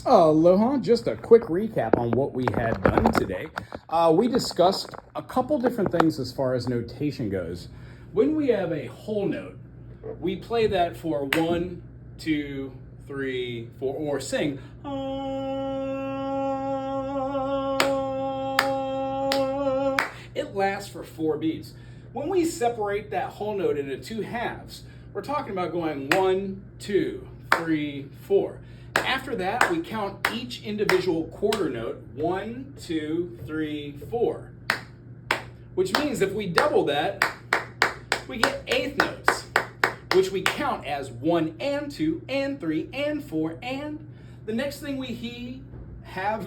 Aloha, just a quick recap on what we had done today. We discussed a couple different things as far as notation goes. When we have a whole note, we play that for 1, 2, 3, 4, or sing. It lasts for 4 beats. When we separate that whole note into 2 halves, we're talking about going 1, 2, 3, 4. After that, we count each individual quarter note, 1, 2, 3, 4. Which means if we double that, we get eighth notes, which we count as 1 and 2 and 3 and 4, and the next thing we have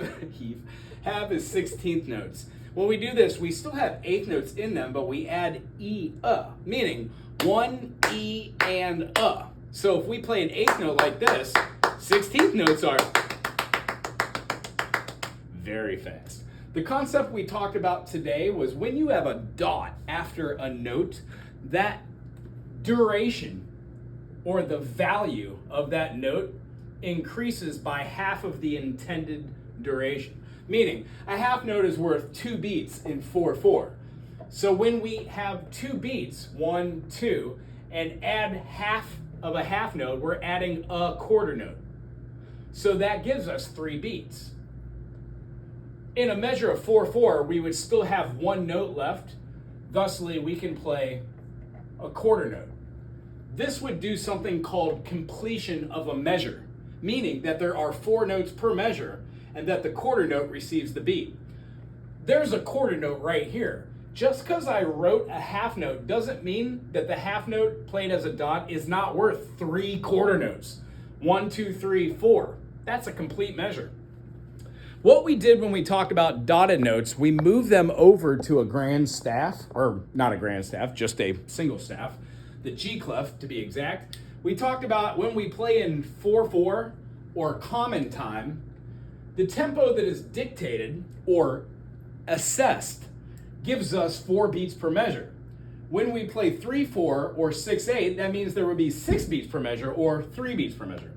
is 16th notes. When we do this, we still have eighth notes in them, but we add E, meaning 1, E, and So if we play an eighth note like this, 16th notes are very fast. The concept we talked about today was when you have a dot after a note, that duration or the value of that note increases by half of the intended duration. Meaning, a half note is worth 2 beats in 4/4. So when we have 2 beats, 1, 2, and add half of a half note, we're adding a quarter note. So that gives us 3 beats. In a measure of 4/4, we would still have 1 note left. Thusly, we can play a quarter note. This would do something called completion of a measure, meaning that there are 4 notes per measure and that the quarter note receives the beat. There's a quarter note right here. Just because I wrote a half note doesn't mean that the half note played as a dot is not worth 3 quarter notes. 1, 2, 3, 4. That's a complete measure. What we did when we talked about dotted notes, we moved them over to a grand staff, or not a grand staff, just a single staff, the G clef to be exact. We talked about when we play in 4/4 or common time, the tempo that is dictated or assessed gives us 4 beats per measure. When we play 3/4 or 6/8, that means there would be 6 beats per measure or 3 beats per measure.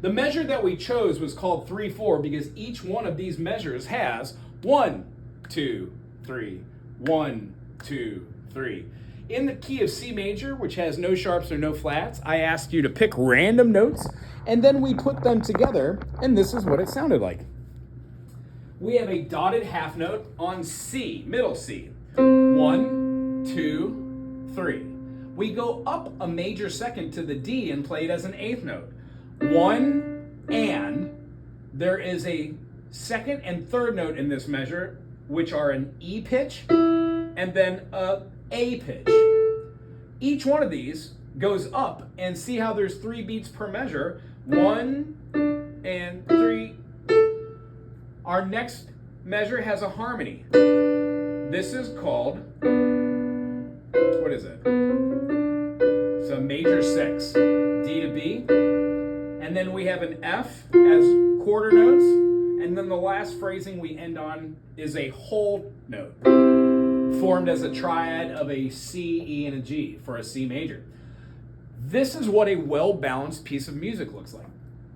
The measure that we chose was called 3/4 because each one of these measures has 1, 2, 3, 1, 2, 3. In the key of C major, which has no sharps or no flats, I asked you to pick random notes, and then we put them together, and this is what it sounded like. We have a dotted half note on C, middle C. 1, 2, 3. We go up a major second to the D and play it as an eighth note. 1 and there is a second and third note in this measure, which are an E pitch and then a pitch. Each one of these goes up, and see how there's 3 beats per measure. 1 and 3. Our next measure has a harmony. This is called, what is it? It's a major 6, D to B. And then we have an F as quarter notes. And then the last phrasing we end on is a whole note, formed as a triad of a C, E, and a G for a C major. This is what a well-balanced piece of music looks like.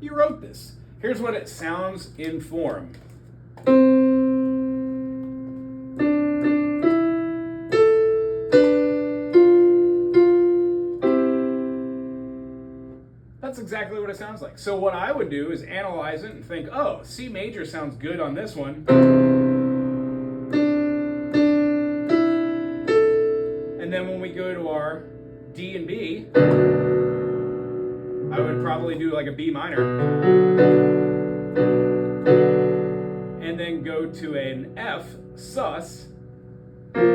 You wrote this. Here's what it sounds in form. That's exactly what it sounds like. So what I would do is analyze it and think, oh, C major sounds good on this one. And then when we go to our D and B, I would probably do like a B minor. And then go to an F sus. And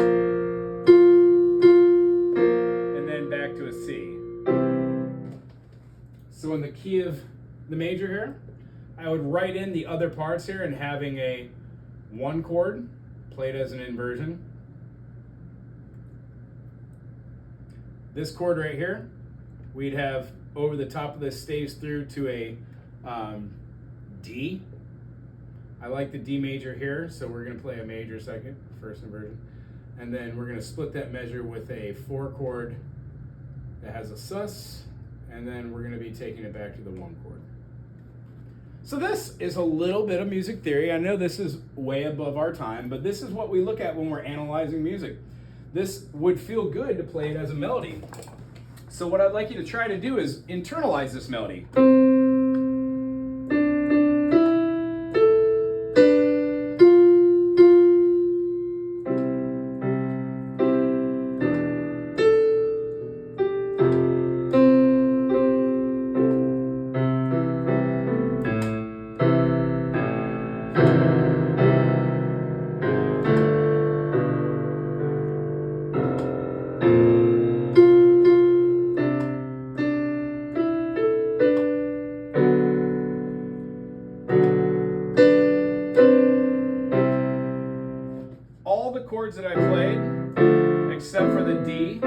then back to a C. So in the key of the major here, I would write in the other parts here and having a 1 chord played as an inversion. This chord right here, we'd have over the top of this staves through to a D. I like the D major here, so we're going to play a major second, first inversion. And then we're going to split that measure with a 4 chord that has a sus. And then we're going to be taking it back to the 1 chord. So this is a little bit of music theory. I know this is way above our time, but this is what we look at when we're analyzing music. This would feel good to play it as a melody. So what I'd like you to try to do is internalize this melody. All the chords that I played, except for the D,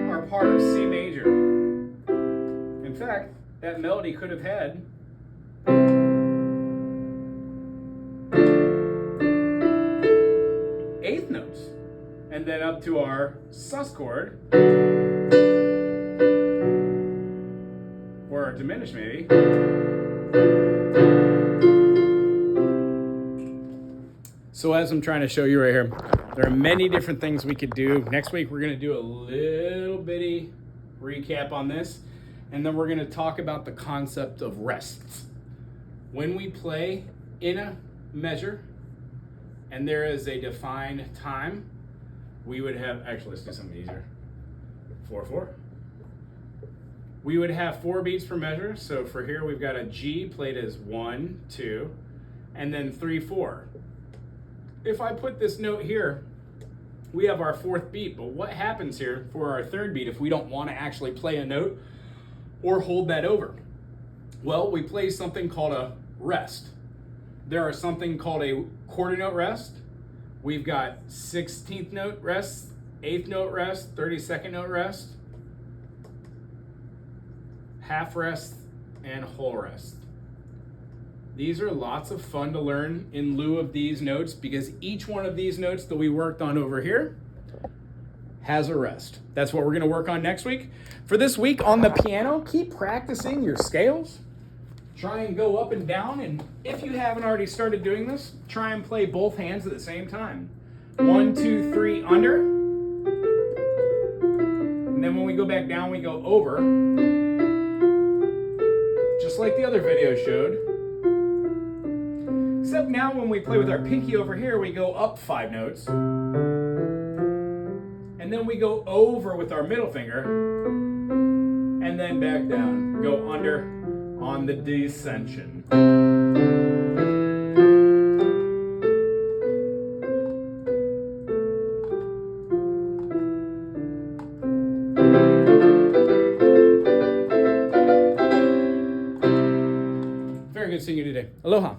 are part of C major. In fact, that melody could have had eighth notes, and then up to our sus chord, or our diminished maybe. So as I'm trying to show you right here, there are many different things we could do. Next week, we're gonna do a little bitty recap on this, and then we're gonna talk about the concept of rests. When we play in a measure, and there is a defined time, we would have, actually let's do something easier. 4/4. We would have 4 beats per measure. So for here, we've got a G played as 1, 2, and then 3, 4. If I put this note here, we have our 4th beat, but what happens here for our 3rd beat if we don't want to actually play a note or hold that over? Well, we play something called a rest. There is something called a quarter note rest. We've got 16th note rest, 8th note rest, 32nd note rest, half rest, and whole rest. These are lots of fun to learn in lieu of these notes, because each one of these notes that we worked on over here has a rest. That's what we're gonna work on next week. For this week on the piano, keep practicing your scales. Try and go up and down, and if you haven't already started doing this, try and play both hands at the same time. 1, 2, 3, under. And then when we go back down, we go over. Just like the other video showed. Except now when we play with our pinky over here, we go up 5 notes. And then we go over with our middle finger. And then back down. Go under on the descension. Very good seeing you today. Aloha.